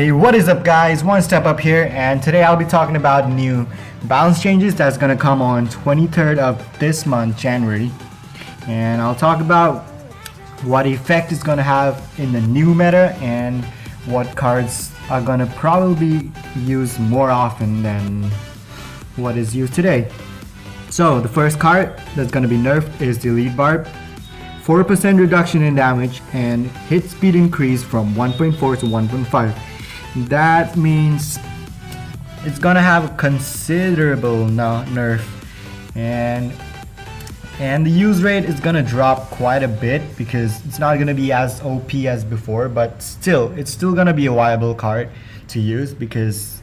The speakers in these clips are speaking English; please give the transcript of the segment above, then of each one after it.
Hey, what is up guys? OneStepUp here, and today I'll be talking about new balance changes that's gonna come on 23rd of this month, January. And I'll talk about what effect it's gonna have in the new meta and what cards are gonna probably be used more often than what is used today. So the first card that's gonna be nerfed is the Elite Barb. 4% reduction in damage and hit speed increase from 1.4 to 1.5. That means it's gonna have a considerable nerf, and the use rate is gonna drop quite a bit because it's not gonna be as OP as before, but still it's still gonna be a viable card to use because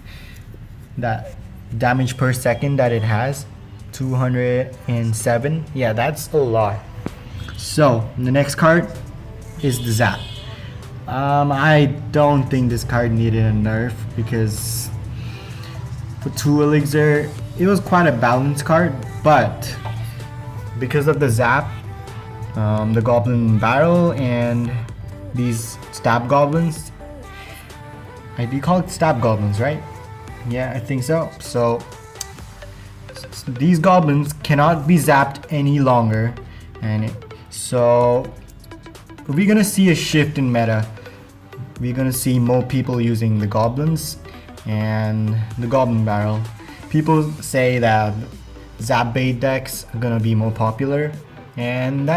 that damage per second that it has, 207, yeah, that's a lot. So the next card is the Zap. I don't think this card needed a nerf because for 2 elixir it was quite a balanced card, but because of the Zap, the Goblin Barrel and these Stab Goblins, I do call it Stab Goblins, right? Yeah, I think so. So these goblins cannot be zapped any longer, and so we're gonna see a shift in meta. We're gonna see more people using the goblins and the Goblin Barrel. People say that zap bait decks are gonna be more popular, and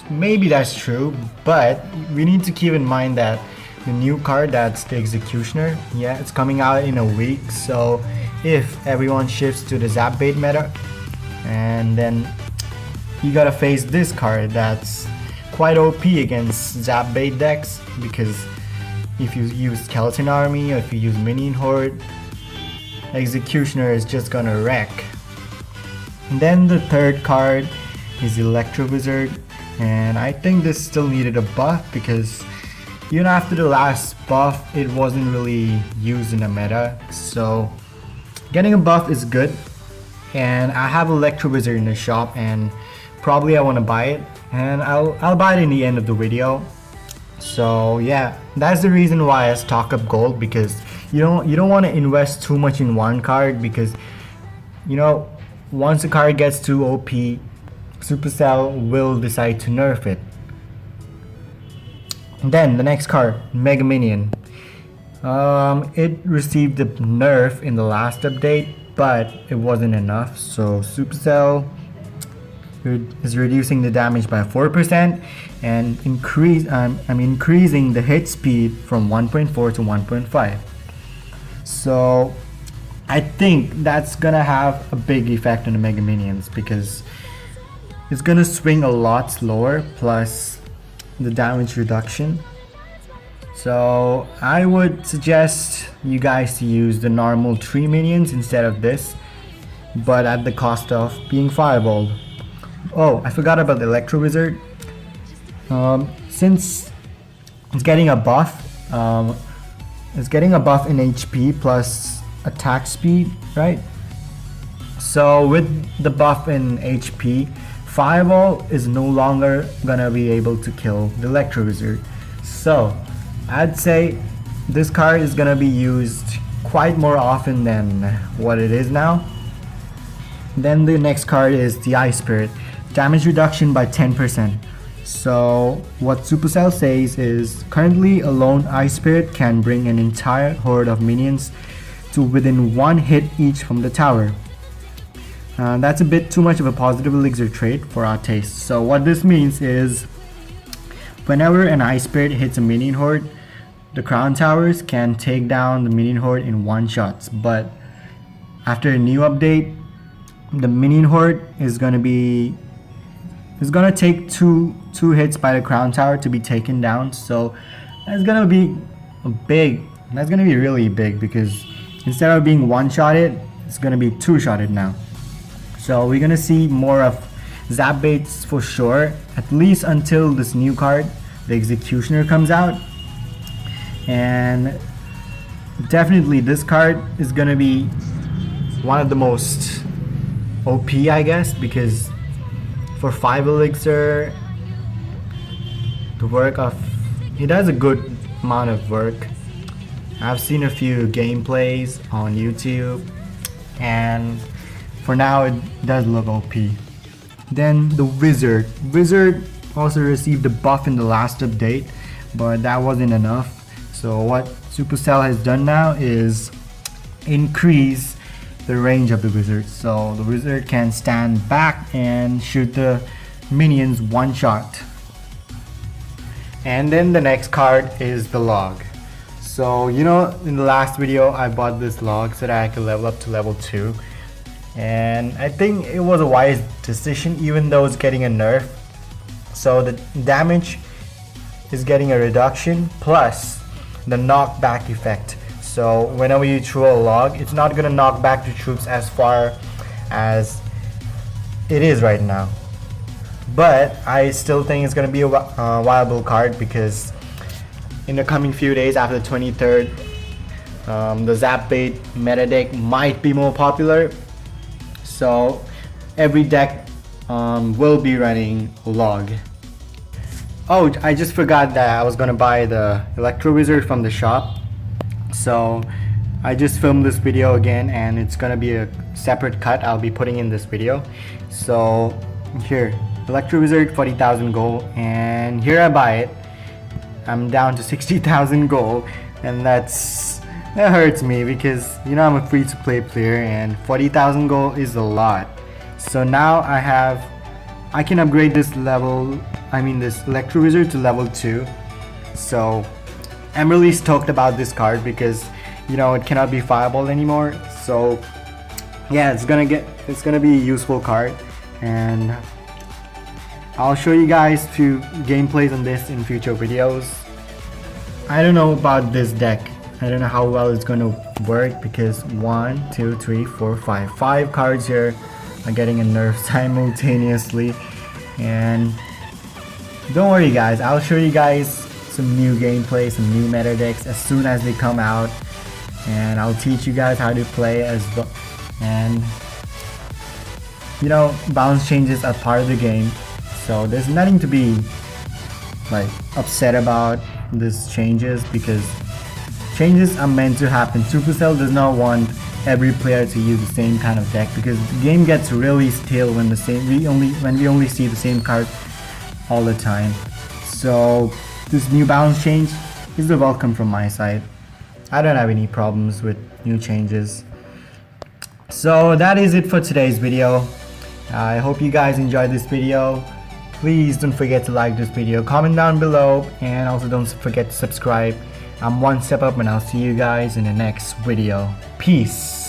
maybe that's true, but we need to keep in mind that the new card, that's the Executioner, yeah, it's coming out in a week. So if everyone shifts to the zap bait meta, and then you gotta face this card that's quite OP against zap bait decks, because if you use Skeleton Army or if you use Minion Horde, Executioner is just gonna wreck. And then the third card is Electro Wizard, and I think this still needed a buff because even after the last buff it wasn't really used in the meta, so getting a buff is good. And I have Electro Wizard in the shop, and probably I want to buy it, and I'll buy it in the end of the video. So yeah, that's the reason why I stock up gold, because you don't want to invest too much in one card, because you know, once a card gets too OP, Supercell will decide to nerf it. And then the next card, Mega Minion. It received the nerf in the last update, but it wasn't enough, so Supercell is reducing the damage by 4% and increasing the hit speed from 1.4 to 1.5. So I think that's gonna have a big effect on the Mega Minions because it's gonna swing a lot slower, plus the damage reduction. So I would suggest you guys to use the normal 3 minions instead of this, but at the cost of being fireballed. Oh, I forgot about the Electro Wizard. Since it's getting a buff, in HP plus attack speed, right? So with the buff in HP, Fireball is no longer gonna be able to kill the Electro Wizard. So I'd say this card is gonna be used quite more often than what it is now. Then the next card is the Ice Spirit. Damage reduction by 10%. So what Supercell says is currently a lone Ice Spirit can bring an entire horde of minions to within 1 hit each from the tower. That's a bit too much of a positive elixir trait for our taste. So what this means is whenever an Ice Spirit hits a minion horde, the crown towers can take down the minion horde in 1 shot. But after a new update, the minion horde is gonna take two hits by the crown tower to be taken down. So that's gonna be really big, because instead of being 1-shotted, it's gonna be 2-shotted now. So we're gonna see more of zap baits for sure, at least until this new card, the Executioner, comes out. And definitely this card is gonna be one of the most OP, I guess, because for 5 elixir, the work of it does a good amount of work. I've seen a few gameplays on YouTube, and for now it does look OP. Then the Wizard. Wizard also received a buff in the last update, but that wasn't enough. So what Supercell has done now is increase the range of the Wizard. So the Wizard can stand back and shoot the minions one shot. And then the next card is the log. So in the last video I bought this log so that I could level up to level 2, and I think it was a wise decision even though it's getting a nerf. So the damage is getting a reduction plus the knockback effect. So whenever you throw a log, it's not gonna knock back the troops as far as it is right now. But I still think it's gonna be a viable card because in the coming few days after the 23rd, the Zap bait meta deck might be more popular. So every deck will be running log. Oh, I just forgot that I was gonna buy the Electro Wizard from the shop. So I just filmed this video again, and it's gonna be a separate cut I'll be putting in this video. So here, Electro Wizard 40,000 gold, and here I buy it. I'm down to 60,000 gold, and that hurts me because I'm a free to play player and 40,000 gold is a lot. So now I can upgrade this Electro Wizard to level 2. So I'm really stoked about this card because it cannot be fireball anymore. So yeah, it's gonna be a useful card, and I'll show you guys few gameplays on this in future videos. I don't know about this deck. I don't know how well it's going to work because 1, 2, 3, 4, 5 cards here are getting a nerf simultaneously. And don't worry guys, I'll show you guys some new gameplay, some new meta decks as soon as they come out, and I'll teach you guys how to play as well. And balance changes are part of the game. So there's nothing to be upset about these changes because changes are meant to happen. Supercell does not want every player to use the same kind of deck because the game gets really stale when we only see the same card all the time. So this new balance change is a welcome from my side. I don't have any problems with new changes. So that is it for today's video. I hope you guys enjoyed this video. Please don't forget to like this video, comment down below, and also don't forget to subscribe. I'm OneStepUp, and I'll see you guys in the next video. Peace.